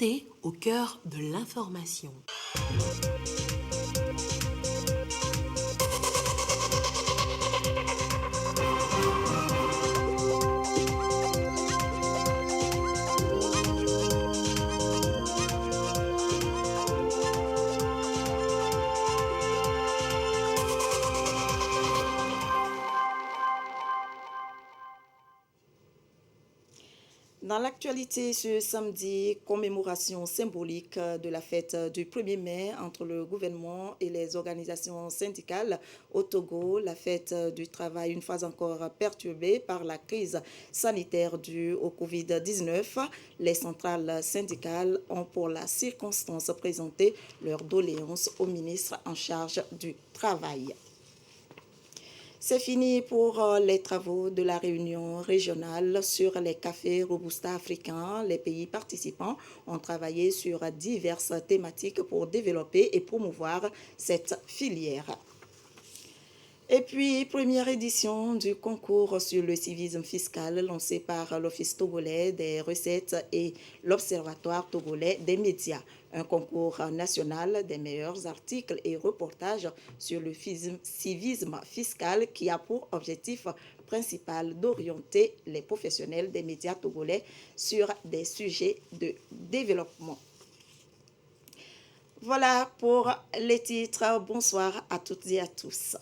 santé au cœur de l'information. Dans l'actualité, ce samedi, commémoration symbolique de la fête du 1er mai entre le gouvernement et les organisations syndicales au Togo. La fête du travail, une fois encore perturbée par la crise sanitaire due au Covid-19. Les centrales syndicales ont pour la circonstance présenté leurs doléances au ministre en charge du travail. C'est fini pour les travaux de la réunion régionale sur les cafés Robusta africains. Les pays participants ont travaillé sur diverses thématiques pour développer et promouvoir cette filière. Et puis, première édition du concours sur le civisme fiscal lancé par l'Office togolais des recettes et l'Observatoire togolais des médias. Un concours national des meilleurs articles et reportages sur le civisme fiscal qui a pour objectif principal d'orienter les professionnels des médias togolais sur des sujets de développement. Voilà pour les titres. Bonsoir à toutes et à tous.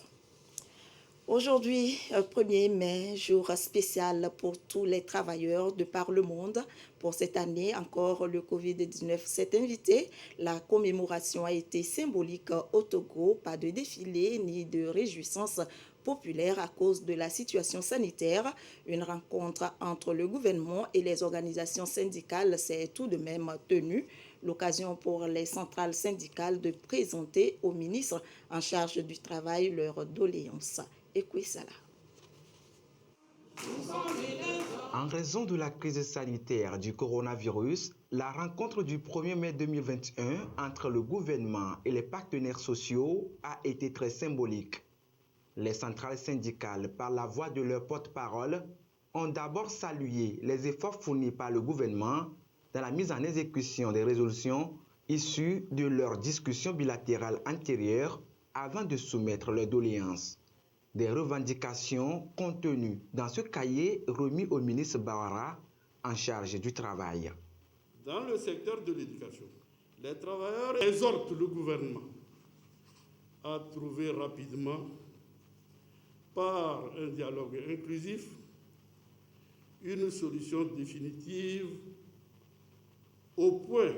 Aujourd'hui, 1er mai, jour spécial pour tous les travailleurs de par le monde. Pour cette année, encore le Covid-19 s'est invité. La commémoration a été symbolique au Togo. Pas de défilé ni de réjouissance populaire à cause de la situation sanitaire. Une rencontre entre le gouvernement et les organisations syndicales s'est tout de même tenue. L'occasion pour les centrales syndicales de présenter au ministre en charge du travail leurs doléances. En raison de la crise sanitaire du coronavirus, la rencontre du 1er mai 2021 entre le gouvernement et les partenaires sociaux a été très symbolique. Les centrales syndicales, par la voix de leur porte-parole, ont d'abord salué les efforts fournis par le gouvernement dans la mise en exécution des résolutions issues de leurs discussions bilatérales antérieures avant de soumettre leurs doléances. Des revendications contenues dans ce cahier remis au ministre Bawara en charge du travail. Dans le secteur de l'éducation, les travailleurs exhortent le gouvernement à trouver rapidement, par un dialogue inclusif, une solution définitive au point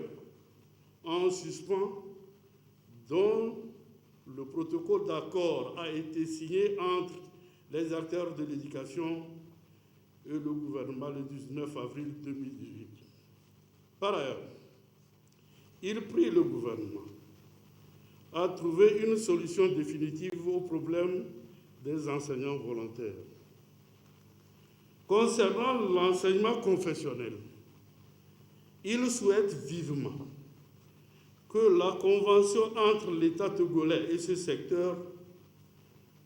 en suspens dont le protocole d'accord a été signé entre les acteurs de l'éducation et le gouvernement le 19 avril 2018. Par ailleurs, il prie le gouvernement à trouver une solution définitive au problème des enseignants volontaires. Concernant l'enseignement confessionnel, il souhaite vivement que la convention entre l'État togolais et ce secteur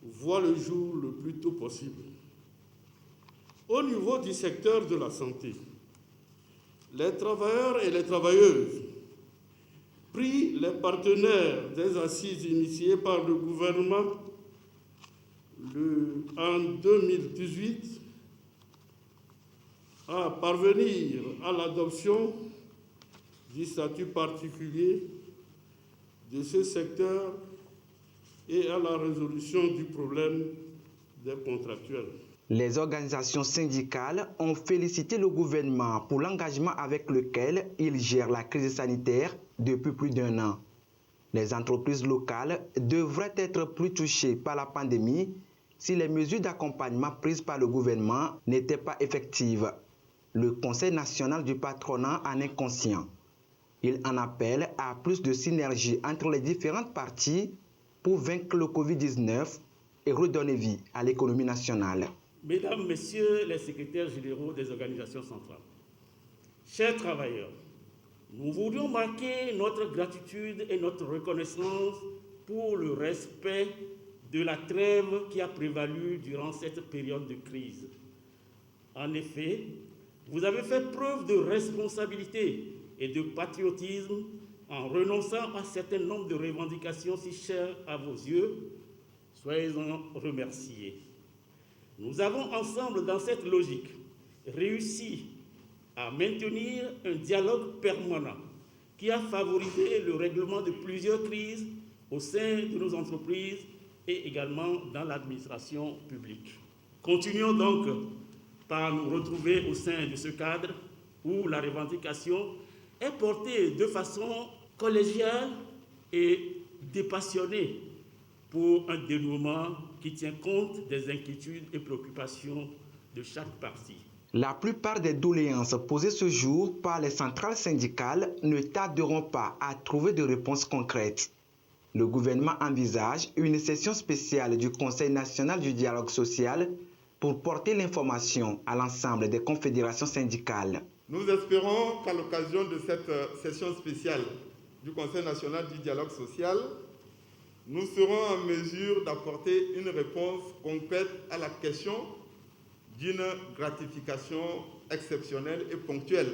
voit le jour le plus tôt possible. Au niveau du secteur de la santé, les travailleurs et les travailleuses prient les partenaires des assises initiées par le gouvernement en 2018 à parvenir à l'adoption du statut particulier de ce secteur et à la résolution du problème des contractuels. Les organisations syndicales ont félicité le gouvernement pour l'engagement avec lequel il gère la crise sanitaire depuis plus d'1 an. Les entreprises locales devraient être plus touchées par la pandémie si les mesures d'accompagnement prises par le gouvernement n'étaient pas effectives. Le Conseil national du patronat en est conscient. Il en appelle à plus de synergie entre les différentes parties pour vaincre le Covid-19 et redonner vie à l'économie nationale. Mesdames, Messieurs les secrétaires généraux des organisations centrales, chers travailleurs, nous voudrions marquer notre gratitude et notre reconnaissance pour le respect de la trêve qui a prévalu durant cette période de crise. En effet, vous avez fait preuve de responsabilité et de patriotisme en renonçant à un certain nombre de revendications si chères à vos yeux. Soyez-en remerciés. Nous avons ensemble, dans cette logique, réussi à maintenir un dialogue permanent qui a favorisé le règlement de plusieurs crises au sein de nos entreprises et également dans l'administration publique. Continuons donc par nous retrouver au sein de ce cadre où la revendication est portée de façon collégiale et dépassionnée pour un dénouement qui tient compte des inquiétudes et préoccupations de chaque partie. La plupart des doléances posées ce jour par les centrales syndicales ne tarderont pas à trouver de réponses concrètes. Le gouvernement envisage une session spéciale du Conseil national du dialogue social pour porter l'information à l'ensemble des confédérations syndicales. Nous espérons qu'à l'occasion de cette session spéciale du Conseil national du dialogue social, nous serons en mesure d'apporter une réponse concrète à la question d'une gratification exceptionnelle et ponctuelle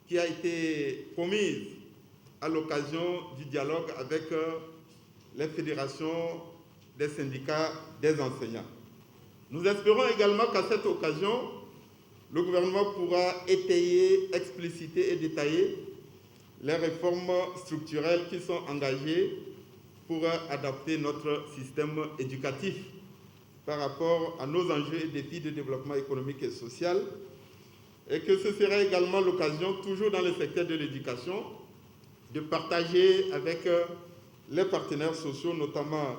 qui a été promise à l'occasion du dialogue avec les fédérations des syndicats des enseignants. Nous espérons également qu'à cette occasion, le gouvernement pourra étayer, expliciter et détailler les réformes structurelles qui sont engagées pour adapter notre système éducatif par rapport à nos enjeux et défis de développement économique et social, et que ce sera également l'occasion, toujours dans le secteur de l'éducation, de partager avec les partenaires sociaux, notamment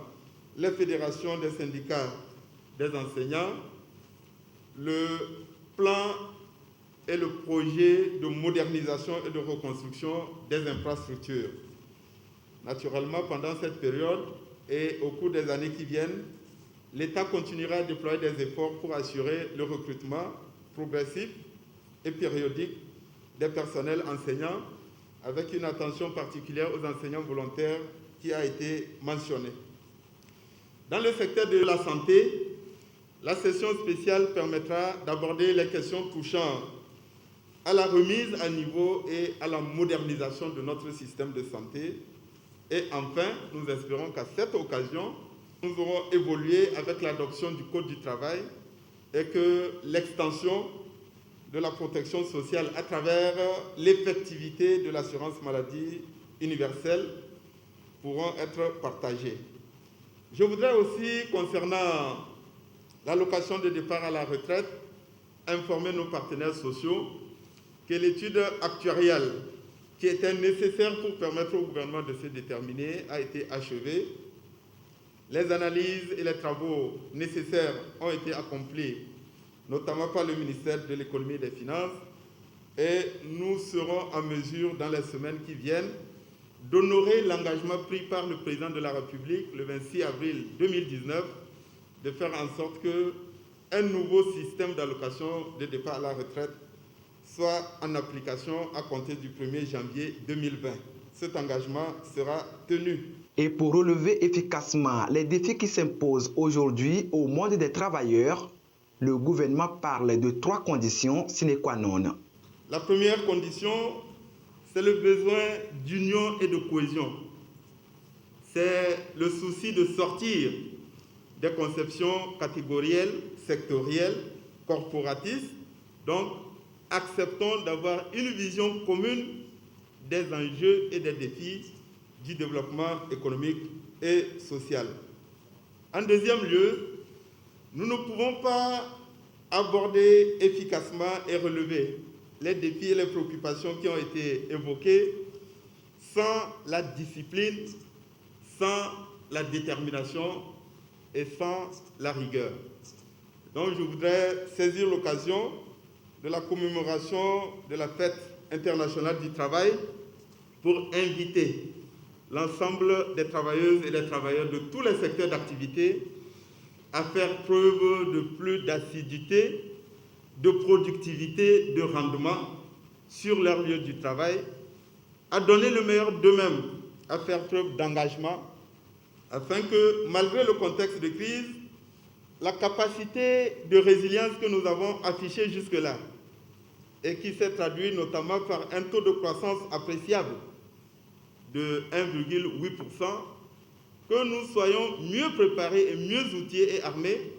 les fédérations des syndicats des enseignants, le plan et le projet de modernisation et de reconstruction des infrastructures. Naturellement, pendant cette période et au cours des années qui viennent, l'État continuera à déployer des efforts pour assurer le recrutement progressif et périodique des personnels enseignants, avec une attention particulière aux enseignants volontaires qui a été mentionnée. Dans le secteur de la santé, la session spéciale permettra d'aborder les questions touchant à la remise à niveau et à la modernisation de notre système de santé. Et enfin, nous espérons qu'à cette occasion, nous aurons évolué avec l'adoption du Code du travail et que l'extension de la protection sociale à travers l'effectivité de l'assurance maladie universelle pourront être partagées. Je voudrais aussi, concernant l'allocation de départ à la retraite, informer nos partenaires sociaux que l'étude actuarielle qui était nécessaire pour permettre au gouvernement de se déterminer a été achevée. Les analyses et les travaux nécessaires ont été accomplis, notamment par le ministère de l'Économie et des Finances, et nous serons en mesure, dans les semaines qui viennent, d'honorer l'engagement pris par le président de la République le 26 avril 2019 de faire en sorte qu'un nouveau système d'allocation de départ à la retraite soit en application à compter du 1er janvier 2020. Cet engagement sera tenu. Et pour relever efficacement les défis qui s'imposent aujourd'hui au monde des travailleurs, le gouvernement parle de 3 conditions sine qua non. La première condition, c'est le besoin d'union et de cohésion. C'est le souci de sortir des conceptions catégorielles, sectorielles, corporatistes. Donc, acceptons d'avoir une vision commune des enjeux et des défis du développement économique et social. En deuxième lieu, nous ne pouvons pas aborder efficacement et relever les défis et les préoccupations qui ont été évoqués sans la discipline, sans la détermination et sans la rigueur. Donc je voudrais saisir l'occasion de la commémoration de la fête internationale du travail pour inviter l'ensemble des travailleuses et des travailleurs de tous les secteurs d'activité à faire preuve de plus d'assiduité, de productivité, de rendement sur leur lieu du travail, à donner le meilleur d'eux-mêmes, à faire preuve d'engagement, afin que, malgré le contexte de crise, la capacité de résilience que nous avons affichée jusque-là et qui s'est traduit notamment par un taux de croissance appréciable de 1,8%, que nous soyons mieux préparés et mieux outillés et armés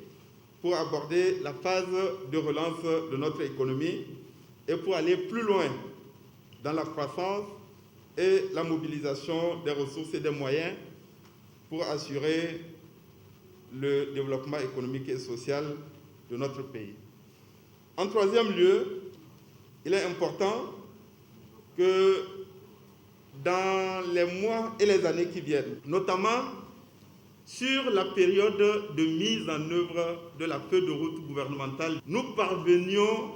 pour aborder la phase de relance de notre économie et pour aller plus loin dans la croissance et la mobilisation des ressources et des moyens pour assurer le développement économique et social de notre pays. En troisième lieu, il est important que dans les mois et les années qui viennent, notamment sur la période de mise en œuvre de la feuille de route gouvernementale, nous parvenions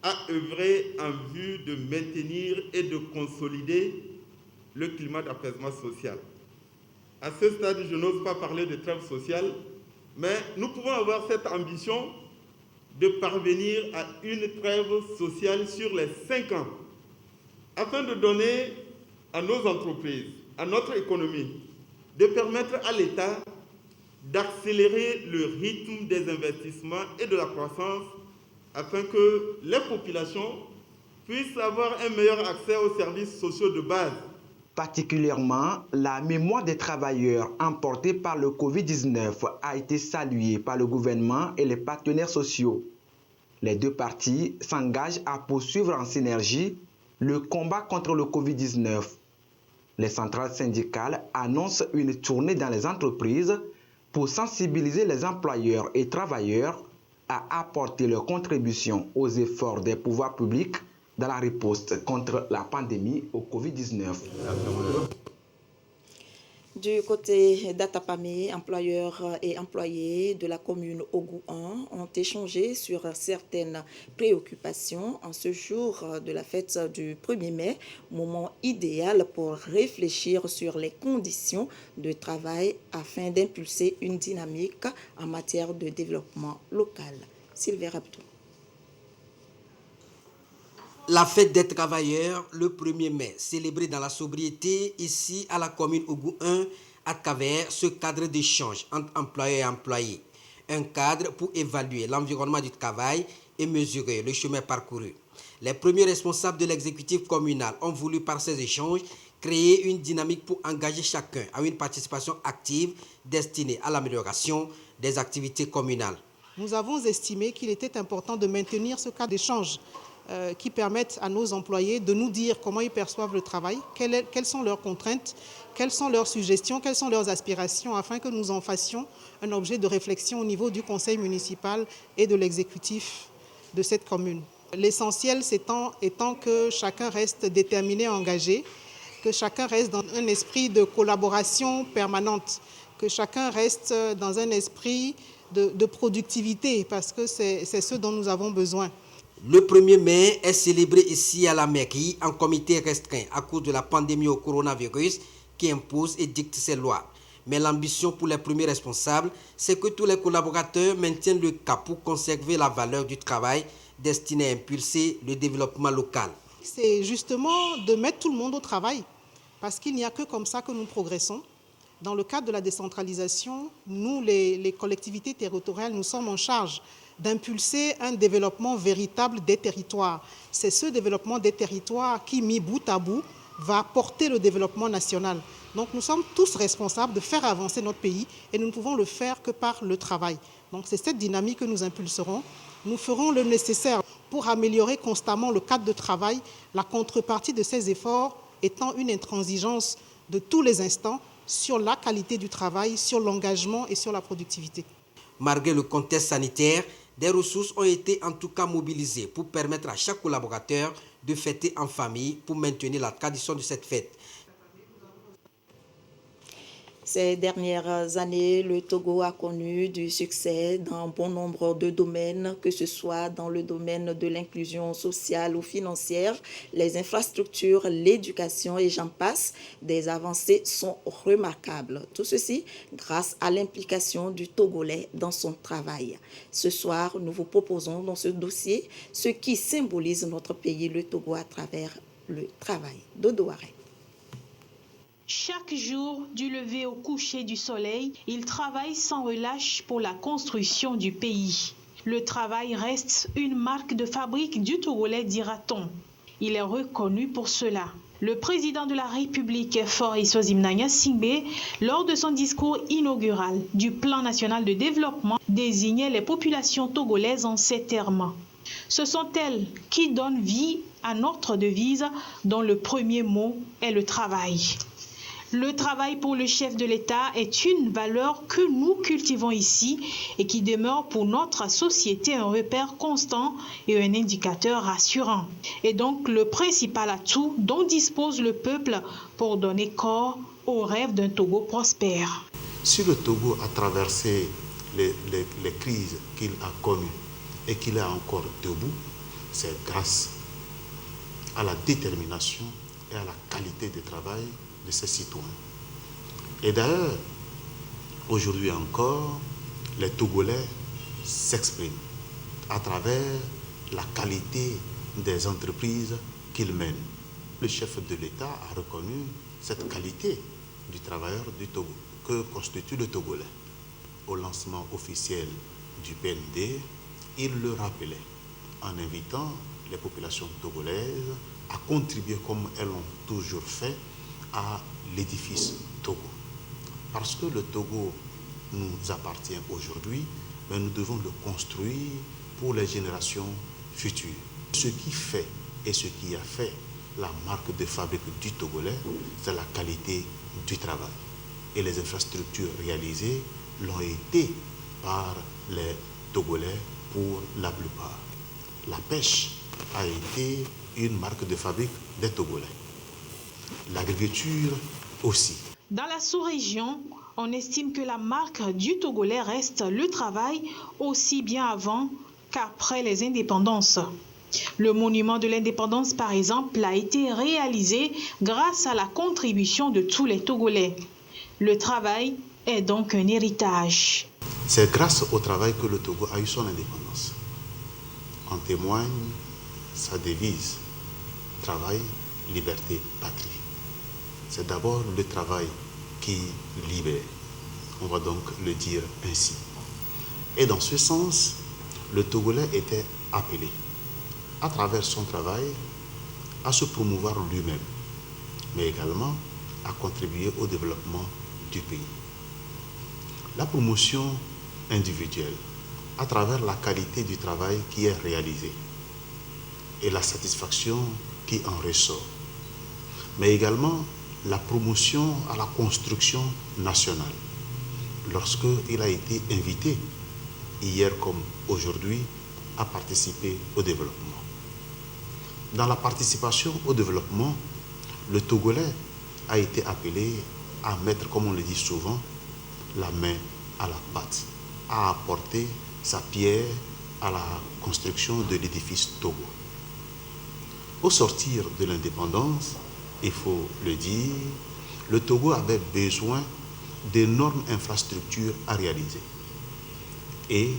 à œuvrer en vue de maintenir et de consolider le climat d'apaisement social. À ce stade, je n'ose pas parler de trêve sociale, mais nous pouvons avoir cette ambition de parvenir à une trêve sociale sur les 5 ans, afin de donner à nos entreprises, à notre économie, de permettre à l'État d'accélérer le rythme des investissements et de la croissance afin que les populations puissent avoir un meilleur accès aux services sociaux de base. Particulièrement, la mémoire des travailleurs emportés par le Covid-19 a été saluée par le gouvernement et les partenaires sociaux. Les deux parties s'engagent à poursuivre en synergie le combat contre le Covid-19. Les centrales syndicales annoncent une tournée dans les entreprises pour sensibiliser les employeurs et travailleurs à apporter leur contribution aux efforts des pouvoirs publics dans la riposte contre la pandémie au Covid-19. Du côté d'Atapamé, employeurs et employés de la commune Ogu 1 ont échangé sur certaines préoccupations en ce jour de la fête du 1er mai, moment idéal pour réfléchir sur les conditions de travail afin d'impulser une dynamique en matière de développement local. Sylvain Rabdou. La fête des travailleurs, le 1er mai, célébrée dans la sobriété ici à la commune Ogu 1 à travers ce cadre d'échange entre employeurs et employés. Un cadre pour évaluer l'environnement du travail et mesurer le chemin parcouru. Les premiers responsables de l'exécutif communal ont voulu par ces échanges créer une dynamique pour engager chacun à une participation active destinée à l'amélioration des activités communales. Nous avons estimé qu'il était important de maintenir ce cadre d'échange qui permettent à nos employés de nous dire comment ils perçoivent le travail, quelles sont leurs contraintes, quelles sont leurs suggestions, quelles sont leurs aspirations, afin que nous en fassions un objet de réflexion au niveau du conseil municipal et de l'exécutif de cette commune. L'essentiel étant que chacun reste déterminé et engagé, que chacun reste dans un esprit de collaboration permanente, que chacun reste dans un esprit de productivité, parce que c'est ce dont nous avons besoin. Le 1er mai est célébré ici à la mairie en comité restreint à cause de la pandémie au coronavirus qui impose et dicte ses lois. Mais l'ambition pour les premiers responsables, c'est que tous les collaborateurs maintiennent le cap pour conserver la valeur du travail destiné à impulser le développement local. C'est justement de mettre tout le monde au travail, parce qu'il n'y a que comme ça que nous progressons. Dans le cadre de la décentralisation, nous, les collectivités territoriales, nous sommes en charge d'impulser un développement véritable des territoires. C'est ce développement des territoires qui, mis bout à bout, va porter le développement national. Donc nous sommes tous responsables de faire avancer notre pays et nous ne pouvons le faire que par le travail. Donc c'est cette dynamique que nous impulserons. Nous ferons le nécessaire pour améliorer constamment le cadre de travail, la contrepartie de ces efforts étant une intransigeance de tous les instants sur la qualité du travail, sur l'engagement et sur la productivité. Malgré le contexte sanitaire, des ressources ont été en tout cas mobilisées pour permettre à chaque collaborateur de fêter en famille pour maintenir la tradition de cette fête. Ces dernières années, le Togo a connu du succès dans bon nombre de domaines, que ce soit dans le domaine de l'inclusion sociale ou financière, les infrastructures, l'éducation et j'en passe. Des avancées sont remarquables. Tout ceci grâce à l'implication du Togolais dans son travail. Ce soir, nous vous proposons dans ce dossier ce qui symbolise notre pays, le Togo, à travers le travail. Dodo Arrête. Chaque jour, du lever au coucher du soleil, il travaille sans relâche pour la construction du pays. Le travail reste une marque de fabrique du Togolais, dira-t-on. Il est reconnu pour cela. Le président de la République, Faure Issozimna Singbe, lors de son discours inaugural du Plan national de développement, désignait les populations togolaises en ces termes. Ce sont elles qui donnent vie à notre devise dont le premier mot est le travail. Le travail pour le chef de l'État est une valeur que nous cultivons ici et qui demeure pour notre société un repère constant et un indicateur rassurant. Et donc le principal atout dont dispose le peuple pour donner corps au rêve d'un Togo prospère. Si le Togo a traversé les crises qu'il a connues et qu'il est encore debout, c'est grâce à la détermination et à la qualité de travail de ses citoyens. Et d'ailleurs, aujourd'hui encore, les Togolais s'expriment à travers la qualité des entreprises qu'ils mènent. Le chef de l'État a reconnu cette qualité du travailleur du Togo, que constitue le Togolais. Au lancement officiel du PND, il le rappelait en invitant les populations togolaises à contribuer comme elles l'ont toujours fait à l'édifice Togo. Parce que le Togo nous appartient aujourd'hui, mais nous devons le construire pour les générations futures. Ce qui fait et ce qui a fait la marque de fabrique du Togolais, c'est la qualité du travail. Et les infrastructures réalisées l'ont été par les Togolais pour la plupart. La pêche a été une marque de fabrique des Togolais. L'agriculture aussi. Dans la sous-région, on estime que la marque du Togolais reste le travail aussi bien avant qu'après les indépendances. Le monument de l'indépendance, par exemple, a été réalisé grâce à la contribution de tous les Togolais. Le travail est donc un héritage. C'est grâce au travail que le Togo a eu son indépendance. En témoigne sa devise, travail, liberté, patrie. C'est d'abord le travail qui libère. On va donc le dire ainsi. Et dans ce sens, le Togolais était appelé, à travers son travail, à se promouvoir lui-même, mais également à contribuer au développement du pays. La promotion individuelle, à travers la qualité du travail qui est réalisé et la satisfaction qui en ressort, mais également la promotion à la construction nationale, lorsqu'il a été invité, hier comme aujourd'hui, à participer au développement. Dans la participation au développement, le Togolais a été appelé à mettre, comme on le dit souvent, la main à la pâte, à apporter sa pierre à la construction de l'édifice Togo. Au sortir de l'indépendance, il faut le dire, le Togo avait besoin d'énormes infrastructures à réaliser. Et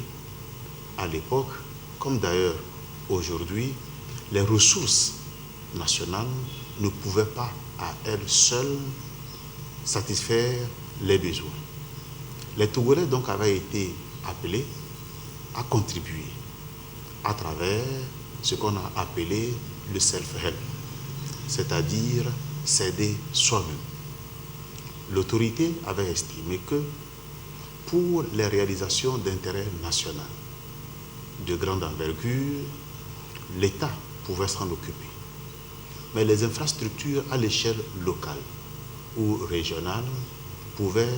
à l'époque, comme d'ailleurs aujourd'hui, les ressources nationales ne pouvaient pas à elles seules satisfaire les besoins. Les Togolais donc avaient été appelés à contribuer à travers ce qu'on a appelé le self-help, c'est-à-dire s'aider soi-même. L'autorité avait estimé que pour les réalisations d'intérêt national de grande envergure, l'État pouvait s'en occuper. Mais les infrastructures à l'échelle locale ou régionale pouvaient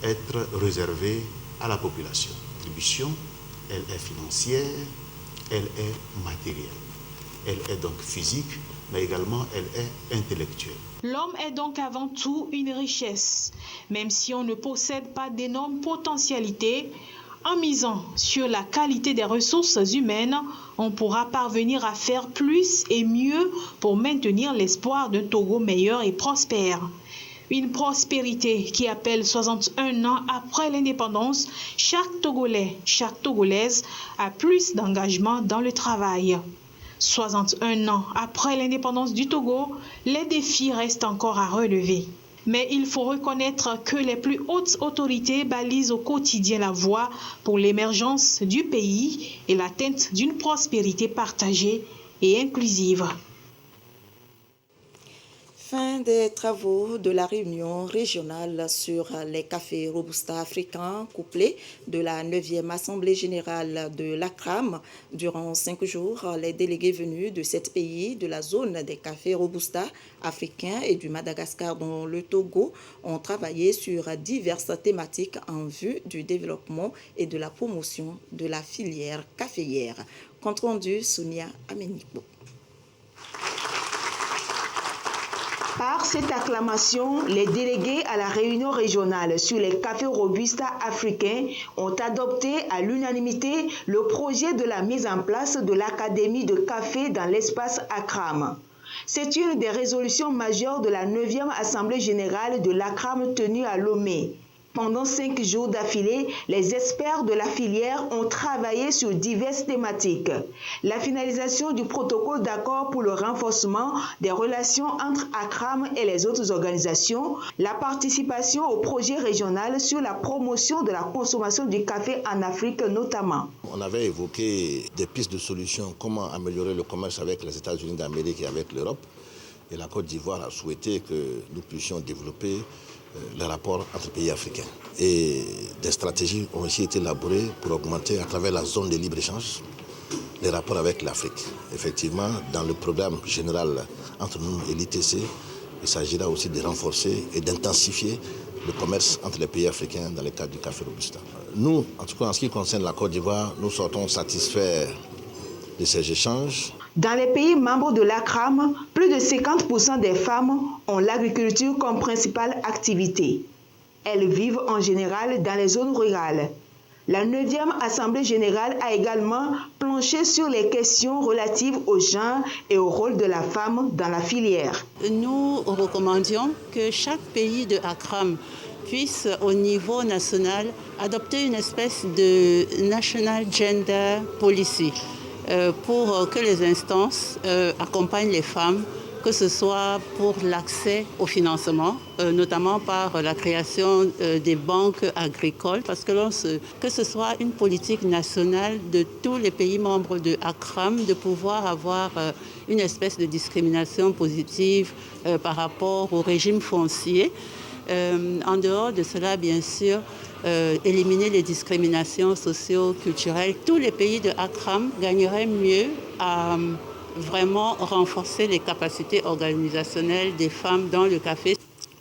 être réservées à la population. La contribution, elle est financière, elle est matérielle. Elle est donc physique, mais également elle est intellectuelle. L'homme est donc avant tout une richesse, même si on ne possède pas d'énormes potentialités. En misant sur la qualité des ressources humaines, on pourra parvenir à faire plus et mieux pour maintenir l'espoir d'un Togo meilleur et prospère. Une prospérité qui appelle 61 ans après l'indépendance, chaque Togolais, chaque Togolaise a plus d'engagement dans le travail. 61 ans après l'indépendance du Togo, les défis restent encore à relever. Mais il faut reconnaître que les plus hautes autorités balisent au quotidien la voie pour l'émergence du pays et l'atteinte d'une prospérité partagée et inclusive. Fin des travaux de la réunion régionale sur les cafés Robusta africains couplés de la 9e Assemblée générale de l'ACRAM. Durant 5 jours, les délégués venus de 7 pays de la zone des cafés Robusta africains et du Madagascar dont le Togo ont travaillé sur diverses thématiques en vue du développement et de la promotion de la filière caféière. Compte rendu, Sonia Amenikbo. Par cette acclamation, les délégués à la réunion régionale sur les cafés Robusta africains ont adopté à l'unanimité le projet de la mise en place de l'Académie de café dans l'espace ACRAM. C'est une des résolutions majeures de la 9e Assemblée générale de l'ACRAM tenue à Lomé. Pendant 5 jours d'affilée, les experts de la filière ont travaillé sur diverses thématiques. La finalisation du protocole d'accord pour le renforcement des relations entre ACRAM et les autres organisations, la participation au projet régional sur la promotion de la consommation du café en Afrique notamment. On avait évoqué des pistes de solutions, comment améliorer le commerce avec les États-Unis d'Amérique et avec l'Europe. Et la Côte d'Ivoire a souhaité que nous puissions développer les rapports entre pays africains. Et des stratégies ont aussi été élaborées pour augmenter à travers la zone de libre-échange les rapports avec l'Afrique. Effectivement, dans le programme général entre nous et l'ITC, il s'agira aussi de renforcer et d'intensifier le commerce entre les pays africains dans le cadre du café Robusta. Nous, en tout cas en ce qui concerne la Côte d'Ivoire, nous sortons satisfaits de ces échanges. Dans les pays membres de l'ACRAM, plus de 50% des femmes ont l'agriculture comme principale activité. Elles vivent en général dans les zones rurales. La 9e Assemblée générale a également planché sur les questions relatives au genre et au rôle de la femme dans la filière. Nous recommandions que chaque pays de ACRAM puisse, au niveau national, adopter une espèce de National Gender Policy pour que les instances accompagnent les femmes, que ce soit pour l'accès au financement, notamment par la création des banques agricoles, parce que ce soit une politique nationale de tous les pays membres de ACRAM, de pouvoir avoir une espèce de discrimination positive par rapport au régime foncier. En dehors de cela, bien sûr, éliminer les discriminations socio-culturelles. Tous les pays de ACRAM gagneraient mieux à vraiment renforcer les capacités organisationnelles des femmes dans le café.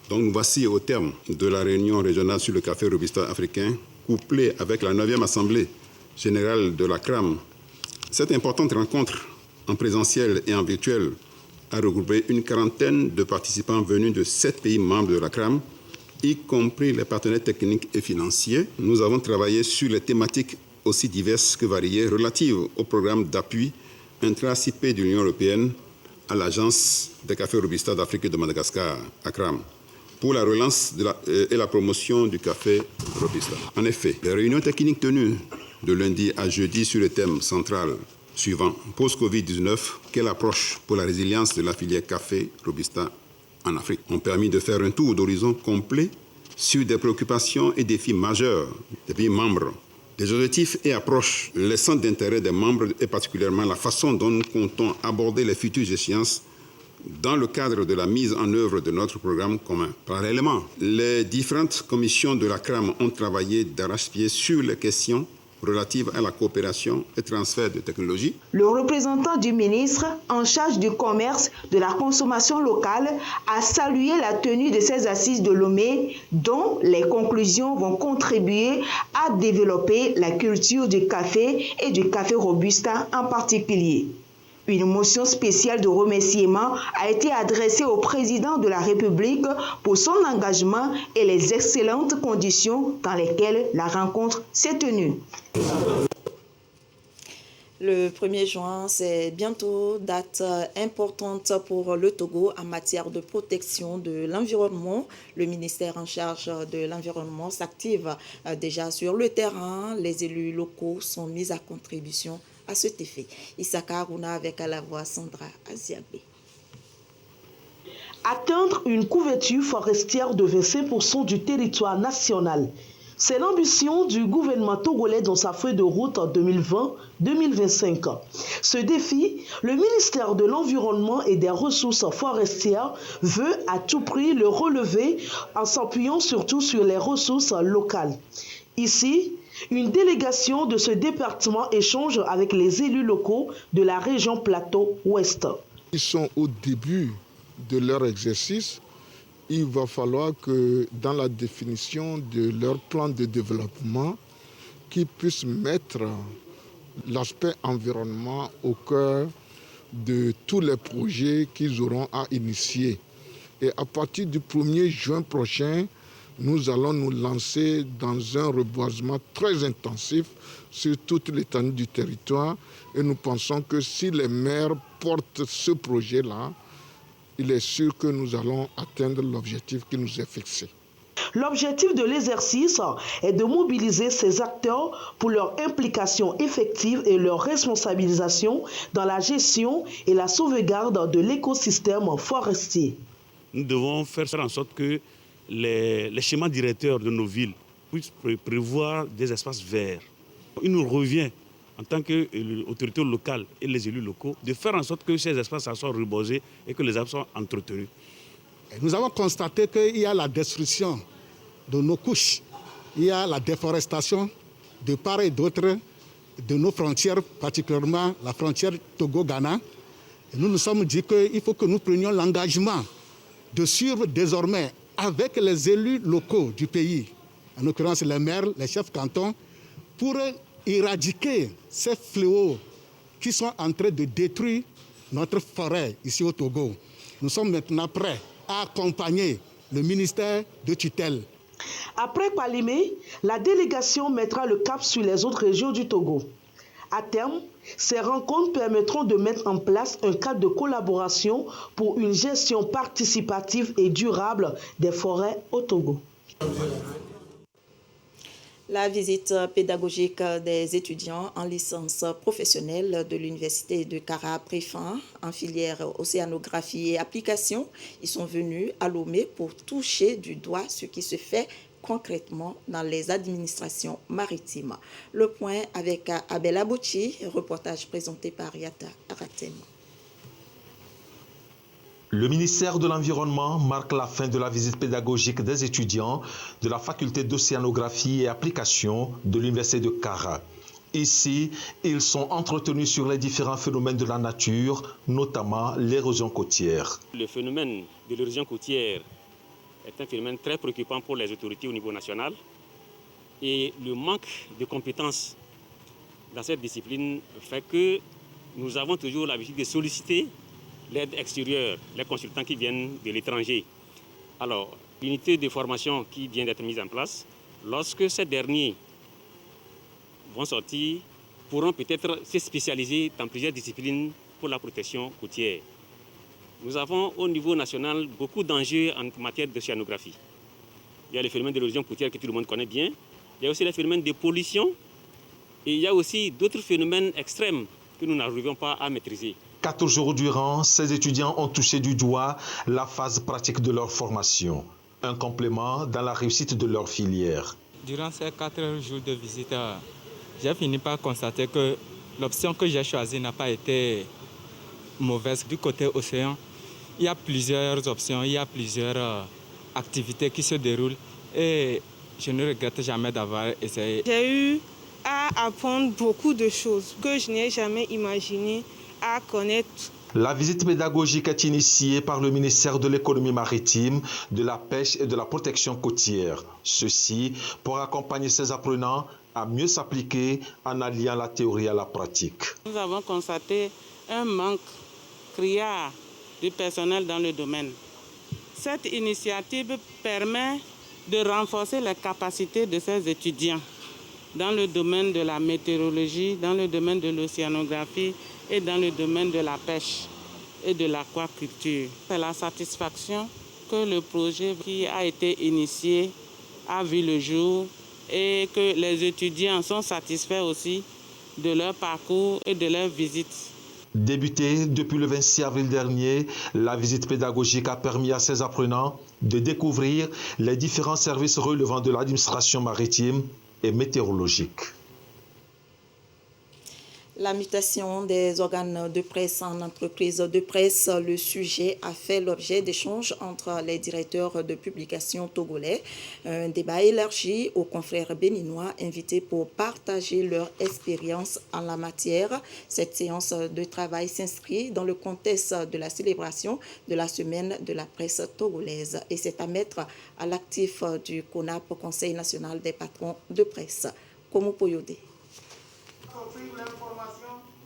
Donc voici au terme de la réunion régionale sur le café Robusta africain, couplée avec la 9e Assemblée générale de l'ACRAM. Cette importante rencontre en présentiel et en virtuel a regroupé une quarantaine de participants venus de 7 pays membres de l'ACRAM, y compris les partenaires techniques et financiers. Nous avons travaillé sur les thématiques aussi diverses que variées relatives au programme d'appui intra-ACP de l'Union européenne à l'Agence des cafés Robusta d'Afrique et de Madagascar, ACRAM, pour la relance et la promotion du café Robusta. En effet, les réunions techniques tenues de lundi à jeudi sur le thème central suivant, post-Covid-19, quelle approche pour la résilience de la filière café Robusta en Afrique, ont permis de faire un tour d'horizon complet sur des préoccupations et défis majeurs des pays membres, des objectifs et approches, les centres d'intérêt des membres et particulièrement la façon dont nous comptons aborder les futures échéances dans le cadre de la mise en œuvre de notre programme commun. Parallèlement, les différentes commissions de l'ACRAM ont travaillé d'arrache-pied sur les questions relatives à la coopération et transfert de technologies. Le représentant du ministre en charge du commerce, de la consommation locale, a salué la tenue de ces assises de Lomé, dont les conclusions vont contribuer à développer la culture du café et du café Robusta en particulier. Une motion spéciale de remerciement a été adressée au président de la République pour son engagement et les excellentes conditions dans lesquelles la rencontre s'est tenue. Le 1er juin, c'est bientôt date importante pour le Togo en matière de protection de l'environnement. Le ministère en charge de l'environnement s'active déjà sur le terrain. Les élus locaux sont mis à contribution à cet effet. Issaka Aruna avec à la voix Sandra Aziabé. Atteindre une couverture forestière de 25% du territoire national. C'est l'ambition du gouvernement togolais dans sa feuille de route 2020-2025. Ce défi, le ministère de l'Environnement et des Ressources forestières veut à tout prix le relever en s'appuyant surtout sur les ressources locales. Ici, une délégation de ce département échange avec les élus locaux de la région Plateau-Ouest. Ils sont au début de leur exercice. Il va falloir que dans la définition de leur plan de développement, qu'ils puissent mettre l'aspect environnement au cœur de tous les projets qu'ils auront à initier. Et à partir du 1er juin prochain, nous allons nous lancer dans un reboisement très intensif sur toute l'étendue du territoire. Et nous pensons que si les maires portent ce projet-là, il est sûr que nous allons atteindre l'objectif qui nous est fixé. L'objectif de l'exercice est de mobiliser ces acteurs pour leur implication effective et leur responsabilisation dans la gestion et la sauvegarde de l'écosystème forestier. Nous devons faire en sorte que les schémas directeurs de nos villes puissent prévoir des espaces verts. Il nous revient en tant qu'autorités locales et les élus locaux, de faire en sorte que ces espaces soient reboisés et que les arbres soient entretenus. Nous avons constaté qu'il y a la destruction de nos couches, il y a la déforestation de part et d'autre de nos frontières, particulièrement la frontière Togo-Ghana. Nous nous sommes dit qu'il faut que nous prenions l'engagement de suivre désormais avec les élus locaux du pays, en l'occurrence les maires, les chefs cantons, pour éradiquer ces fléaux qui sont en train de détruire notre forêt ici au Togo. Nous sommes maintenant prêts à accompagner le ministère de tutelle. Après Palimé, la délégation mettra le cap sur les autres régions du Togo. À terme, ces rencontres permettront de mettre en place un cadre de collaboration pour une gestion participative et durable des forêts au Togo. La visite pédagogique des étudiants en licence professionnelle de l'Université de Kara prit fin en filière océanographie et application. Ils sont venus à Lomé pour toucher du doigt ce qui se fait concrètement dans les administrations maritimes. Le point avec Abel Abouchi, reportage présenté par Yata Aratem. Le ministère de l'Environnement marque la fin de la visite pédagogique des étudiants de la faculté d'océanographie et application de l'Université de Kara. Ici, ils sont entretenus sur les différents phénomènes de la nature, notamment l'érosion côtière. Le phénomène de l'érosion côtière est un phénomène très préoccupant pour les autorités au niveau national. Et le manque de compétences dans cette discipline fait que nous avons toujours l'habitude de solliciter l'aide extérieure, les consultants qui viennent de l'étranger. Alors, l'unité de formation qui vient d'être mise en place, lorsque ces derniers vont sortir, pourront peut-être se spécialiser dans plusieurs disciplines pour la protection côtière. Nous avons au niveau national beaucoup d'enjeux en matière d'océanographie. Il y a le phénomène de l'érosion côtière que tout le monde connaît bien. Il y a aussi le phénomène de pollution. Et il y a aussi d'autres phénomènes extrêmes que nous n'arrivons pas à maîtriser. 4 jours durant, ces étudiants ont touché du doigt la phase pratique de leur formation, un complément dans la réussite de leur filière. Durant ces 4 jours de visite, j'ai fini par constater que l'option que j'ai choisie n'a pas été mauvaise. Du côté océan, il y a plusieurs options, il y a plusieurs activités qui se déroulent et je ne regrette jamais d'avoir essayé. J'ai eu à apprendre beaucoup de choses que je n'ai jamais imaginées à connaître. La visite pédagogique est initiée par le ministère de l'économie maritime, de la pêche et de la protection côtière. Ceci pour accompagner ces apprenants à mieux s'appliquer en alliant la théorie à la pratique. Nous avons constaté un manque criard de personnel dans le domaine. Cette initiative permet de renforcer les capacités de ces étudiants dans le domaine de la météorologie, dans le domaine de l'océanographie et dans le domaine de la pêche et de l'aquaculture. C'est la satisfaction que le projet qui a été initié a vu le jour et que les étudiants sont satisfaits aussi de leur parcours et de leur visite. Débutée depuis le 26 avril dernier, la visite pédagogique a permis à ses apprenants de découvrir les différents services relevant de l'administration maritime et météorologique. La mutation des organes de presse en entreprise de presse, le sujet a fait l'objet d'échanges entre les directeurs de publication togolais. Un débat élargi aux confrères béninois invités pour partager leur expérience en la matière. Cette séance de travail s'inscrit dans le contexte de la célébration de la semaine de la presse togolaise et c'est à mettre à l'actif du CONAP, Conseil national des patrons de presse. Komo Poyode.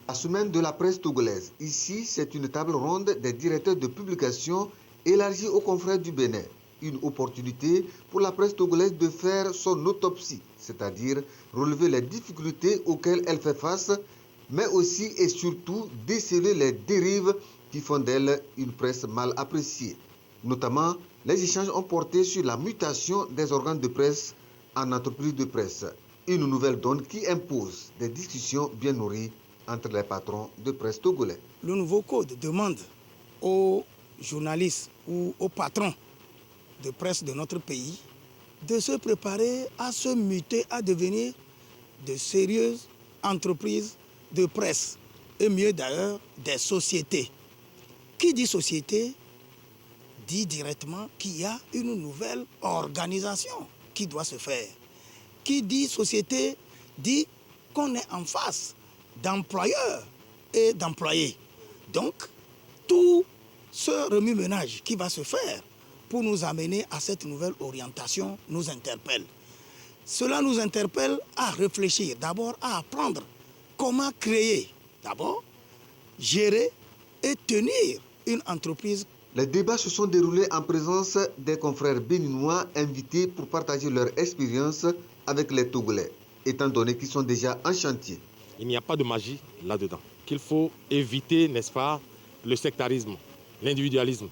La semaine de la presse togolaise. Ici, c'est une table ronde des directeurs de publication élargie aux confrères du Bénin. Une opportunité pour la presse togolaise de faire son autopsie, c'est-à-dire relever les difficultés auxquelles elle fait face, mais aussi et surtout déceler les dérives qui font d'elle une presse mal appréciée. Notamment, les échanges ont porté sur la mutation des organes de presse en entreprise de presse. Une nouvelle donne qui impose des discussions bien nourries entre les patrons de presse togolais. Le nouveau code demande aux journalistes ou aux patrons de presse de notre pays de se préparer à se muter, à devenir de sérieuses entreprises de presse, et mieux d'ailleurs des sociétés. Qui dit société dit directement qu'il y a une nouvelle organisation qui doit se faire. Qui dit société dit qu'on est en face d'employeurs et d'employés. Donc, tout ce remue-ménage qui va se faire pour nous amener à cette nouvelle orientation nous interpelle. Cela nous interpelle à réfléchir, d'abord à apprendre comment créer, d'abord, gérer et tenir une entreprise. Les débats se sont déroulés en présence des confrères béninois invités pour partager leur expérience avec les Togolais, étant donné qu'ils sont déjà en chantier. Il n'y a pas de magie là-dedans. Qu'il faut éviter, n'est-ce pas, le sectarisme, l'individualisme.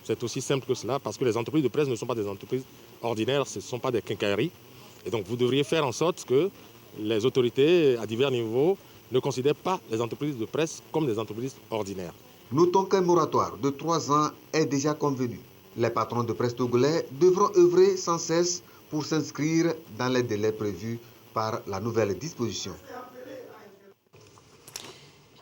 C'est aussi simple que cela, parce que les entreprises de presse ne sont pas des entreprises ordinaires, ce ne sont pas des quincailleries. Et donc vous devriez faire en sorte que les autorités à divers niveaux ne considèrent pas les entreprises de presse comme des entreprises ordinaires. Notons qu'un moratoire de 3 ans est déjà convenu. Les patrons de presse togolais devront œuvrer sans cesse pour s'inscrire dans les délais prévus par la nouvelle disposition.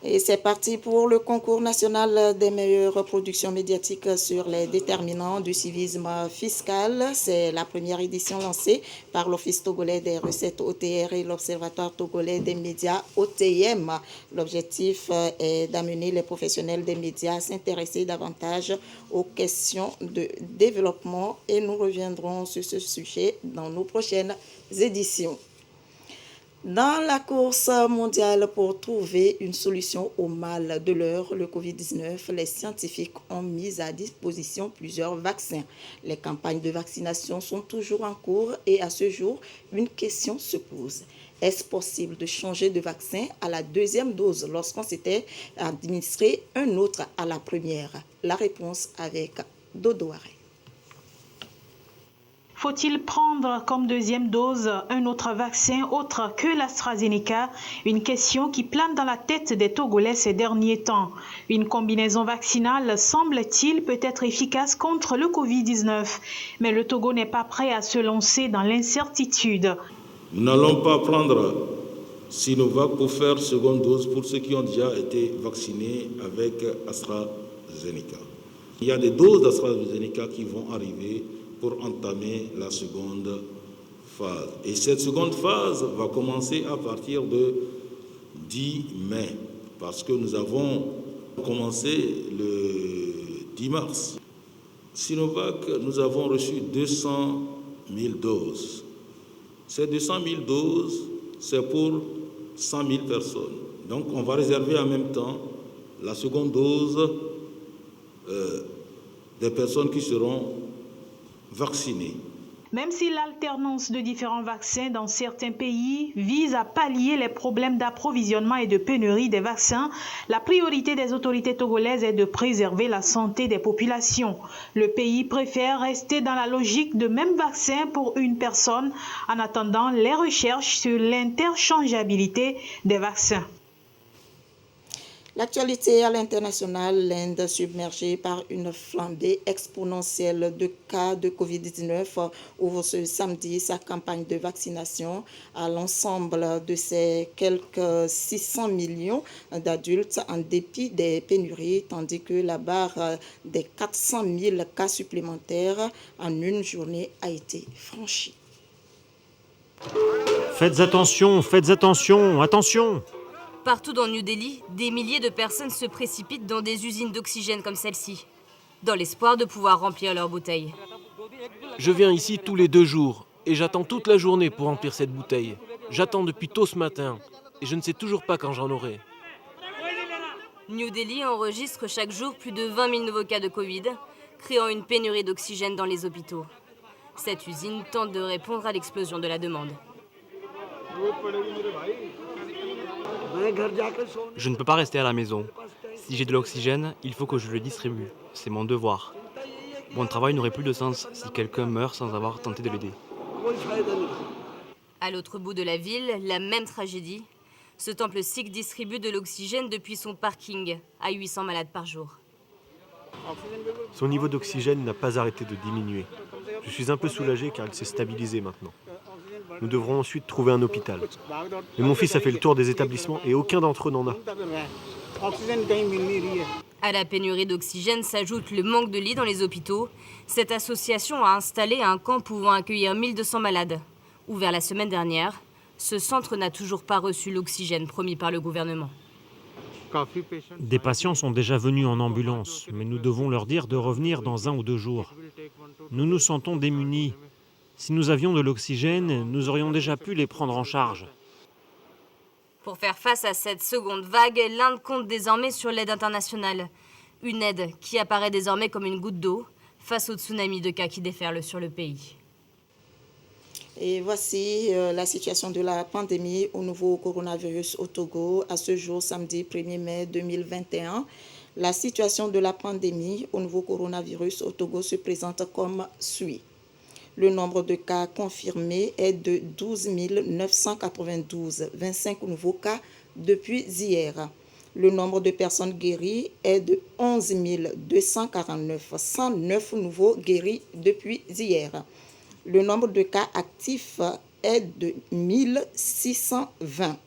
Et c'est parti pour le concours national des meilleures productions médiatiques sur les déterminants du civisme fiscal. C'est la première édition lancée par l'Office togolais des recettes OTR et l'Observatoire togolais des médias OTM. L'objectif est d'amener les professionnels des médias à s'intéresser davantage aux questions de développement et nous reviendrons sur ce sujet dans nos prochaines éditions. Dans la course mondiale pour trouver une solution au mal de l'heure, le Covid-19, les scientifiques ont mis à disposition plusieurs vaccins. Les campagnes de vaccination sont toujours en cours et à ce jour, une question se pose. Est-ce possible de changer de vaccin à la deuxième dose lorsqu'on s'était administré un autre à la première? La réponse avec Dodo Aré. Faut-il prendre comme deuxième dose un autre vaccin autre que l'AstraZeneca? Une question qui plane dans la tête des Togolais ces derniers temps. Une combinaison vaccinale semble-t-il peut être efficace contre le Covid-19, mais le Togo n'est pas prêt à se lancer dans l'incertitude. Nous n'allons pas prendre Sinovac pour faire seconde dose pour ceux qui ont déjà été vaccinés avec AstraZeneca. Il y a des doses d'AstraZeneca qui vont arriver pour entamer la seconde phase. Et cette seconde phase va commencer à partir de 10 mai, parce que nous avons commencé le 10 mars. Sinovac, nous avons reçu 200 000 doses. Ces 200 000 doses, c'est pour 100 000 personnes. Donc on va réserver en même temps la seconde dose des personnes qui seront vaccinés. Même si l'alternance de différents vaccins dans certains pays vise à pallier les problèmes d'approvisionnement et de pénurie des vaccins, la priorité des autorités togolaises est de préserver la santé des populations. Le pays préfère rester dans la logique de même vaccin pour une personne en attendant les recherches sur l'interchangeabilité des vaccins. L'actualité à l'international, l'Inde submergée par une flambée exponentielle de cas de Covid-19 ouvre ce samedi sa campagne de vaccination à l'ensemble de ses quelques 600 millions d'adultes en dépit des pénuries, tandis que la barre des 400 000 cas supplémentaires en une journée a été franchie. Faites attention, attention! Partout dans New Delhi, des milliers de personnes se précipitent dans des usines d'oxygène comme celle-ci, dans l'espoir de pouvoir remplir leurs bouteilles. Je viens ici tous les 2 jours et j'attends toute la journée pour remplir cette bouteille. J'attends depuis tôt ce matin et je ne sais toujours pas quand j'en aurai. New Delhi enregistre chaque jour plus de 20 000 nouveaux cas de Covid, créant une pénurie d'oxygène dans les hôpitaux. Cette usine tente de répondre à l'explosion de la demande. Je ne peux pas rester à la maison. Si j'ai de l'oxygène, il faut que je le distribue. C'est mon devoir. Mon travail n'aurait plus de sens si quelqu'un meurt sans avoir tenté de l'aider. À l'autre bout de la ville, la même tragédie. Ce temple sikh distribue de l'oxygène depuis son parking à 800 malades par jour. Son niveau d'oxygène n'a pas arrêté de diminuer. Je suis un peu soulagé car il s'est stabilisé maintenant. Nous devrons ensuite trouver un hôpital. Mais mon fils a fait le tour des établissements et aucun d'entre eux n'en a. À la pénurie d'oxygène s'ajoute le manque de lits dans les hôpitaux. Cette association a installé un camp pouvant accueillir 1200 malades. Ouvert la semaine dernière, ce centre n'a toujours pas reçu l'oxygène promis par le gouvernement. Des patients sont déjà venus en ambulance, mais nous devons leur dire de revenir dans 1 ou 2 jours. Nous nous sentons démunis. Si nous avions de l'oxygène, nous aurions déjà pu les prendre en charge. Pour faire face à cette seconde vague, l'Inde compte désormais sur l'aide internationale. Une aide qui apparaît désormais comme une goutte d'eau face au tsunami de cas qui déferle sur le pays. Et voici la situation de la pandémie au nouveau coronavirus au Togo à ce jour, samedi 1er mai 2021. La situation de la pandémie au nouveau coronavirus au Togo se présente comme suit. Le nombre de cas confirmés est de 12 992, 25 nouveaux cas depuis hier. Le nombre de personnes guéries est de 11 249, 109 nouveaux guéris depuis hier. Le nombre de cas actifs est de 1620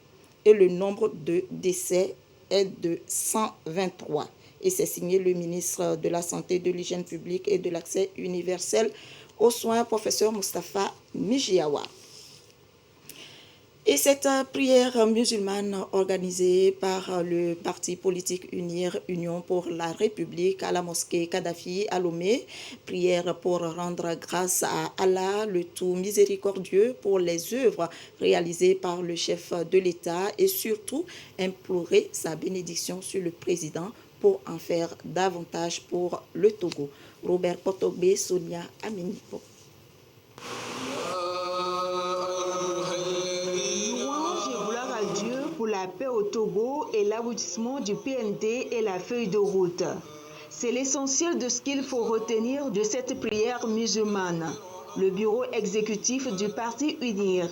et le nombre de décès est de 123. Et c'est signé le ministre de la Santé, de l'Hygiène publique et de l'Accès universel aux soins, professeur Moustapha Mijiawa. Et cette prière musulmane organisée par le parti politique Union pour la République à la mosquée Kadhafi à Lomé, prière pour rendre grâce à Allah, le tout miséricordieux, pour les œuvres réalisées par le chef de l'État et surtout implorer sa bénédiction sur le président pour en faire davantage pour le Togo. Robert Potogbe, Sonia Aminipo. Louange et gloire à Dieu pour la paix au Togo et l'aboutissement du PND et la feuille de route. C'est l'essentiel de ce qu'il faut retenir de cette prière musulmane. Le bureau exécutif du parti UNIR,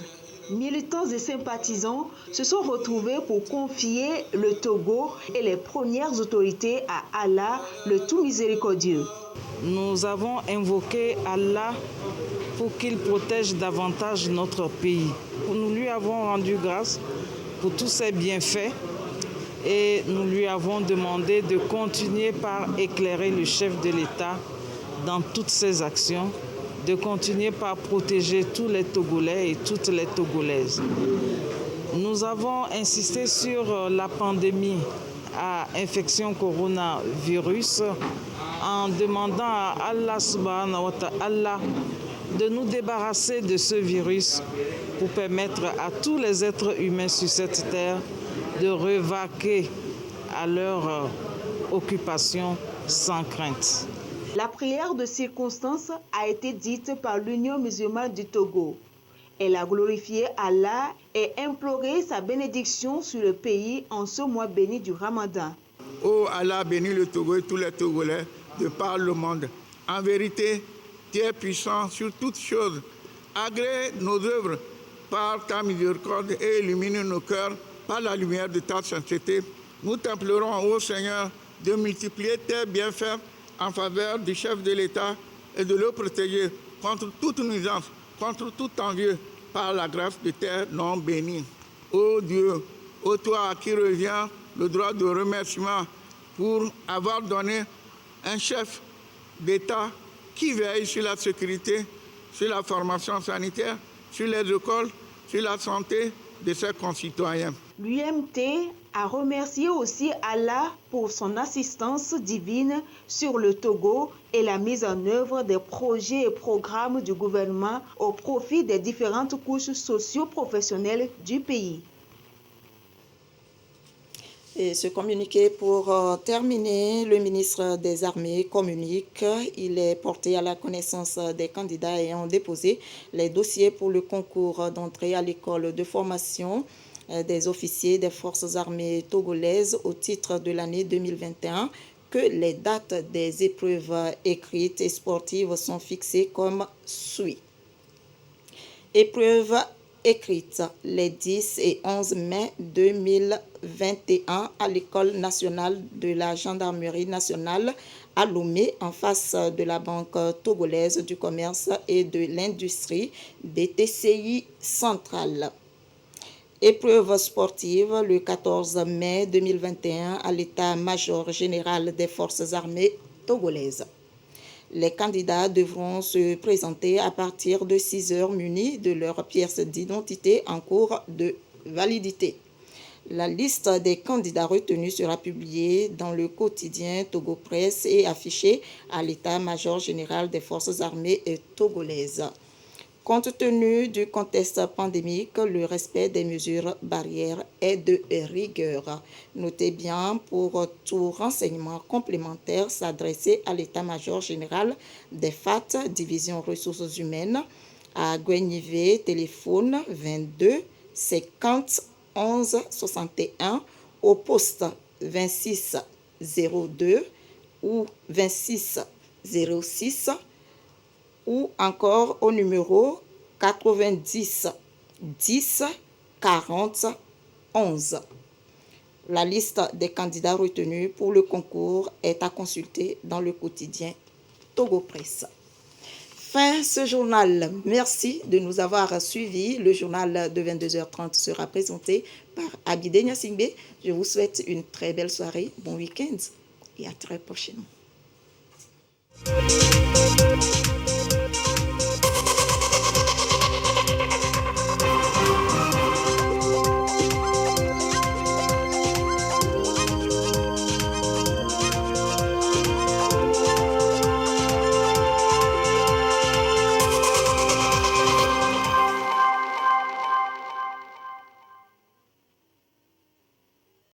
militants et sympathisants se sont retrouvés pour confier le Togo et les premières autorités à Allah, le tout miséricordieux. Nous avons invoqué Allah pour qu'il protège davantage notre pays. Nous lui avons rendu grâce pour tous ses bienfaits et nous lui avons demandé de continuer par éclairer le chef de l'État dans toutes ses actions, de continuer par protéger tous les Togolais et toutes les Togolaises. Nous avons insisté sur la pandémie à infection coronavirus en demandant à Allah subhanahu wa ta'ala de nous débarrasser de ce virus pour permettre à tous les êtres humains sur cette terre de revaquer à leur occupation sans crainte. La prière de circonstance a été dite par l'Union musulmane du Togo. Elle a glorifié Allah et imploré sa bénédiction sur le pays en ce mois béni du Ramadan. Oh Allah, bénis le Togo et tous les Togolais de par le monde. En vérité, tu es puissant sur toutes choses. Agrée nos œuvres par ta miséricorde et illumine nos cœurs par la lumière de ta sainteté. Nous t'implorons, ô Seigneur, de multiplier tes bienfaits en faveur du chef de l'État et de le protéger contre toute nuisance, contre tout envieux, par la grâce de tes noms bénis. Ô Dieu, ô toi à qui revient le droit de remerciement pour avoir donné un chef d'État qui veille sur la sécurité, sur la formation sanitaire, sur les écoles, sur la santé de ses concitoyens. L'UMT a remercié aussi Allah pour son assistance divine sur le Togo et la mise en œuvre des projets et programmes du gouvernement au profit des différentes couches socio-professionnelles du pays. Et ce communiqué pour terminer, le ministre des Armées communique. Il est porté à la connaissance des candidats ayant déposé les dossiers pour le concours d'entrée à l'école de formation des officiers des forces armées togolaises au titre de l'année 2021 que les dates des épreuves écrites et sportives sont fixées comme suit. Épreuve écrite les 10 et 11 mai 2021 à l'École nationale de la gendarmerie nationale à Lomé, en face de la Banque togolaise du commerce et de l'industrie, BTCI centrale. Épreuve sportive le 14 mai 2021 à l'état-major général des forces armées togolaises. Les candidats devront se présenter à partir de 6 heures munis de leur pièce d'identité en cours de validité. La liste des candidats retenus sera publiée dans le quotidien Togo Presse et affichée à l'état-major général des forces armées togolaises. Compte tenu du contexte pandémique, le respect des mesures barrières est de rigueur. Notez bien, pour tout renseignement complémentaire, s'adresser à l'état-major général des FAT, division ressources humaines, à Guenivé, téléphone 22 50 11 61, au poste 26 02 ou 26 06, ou encore au numéro 90 10 40 11. La liste des candidats retenus pour le concours est à consulter dans le quotidien Togo Presse. Fin ce journal. Merci de nous avoir suivis. Le journal de 22h30 sera présenté par Abidé Nyasingbe. Je vous souhaite une très belle soirée, bon week-end et à très prochainement.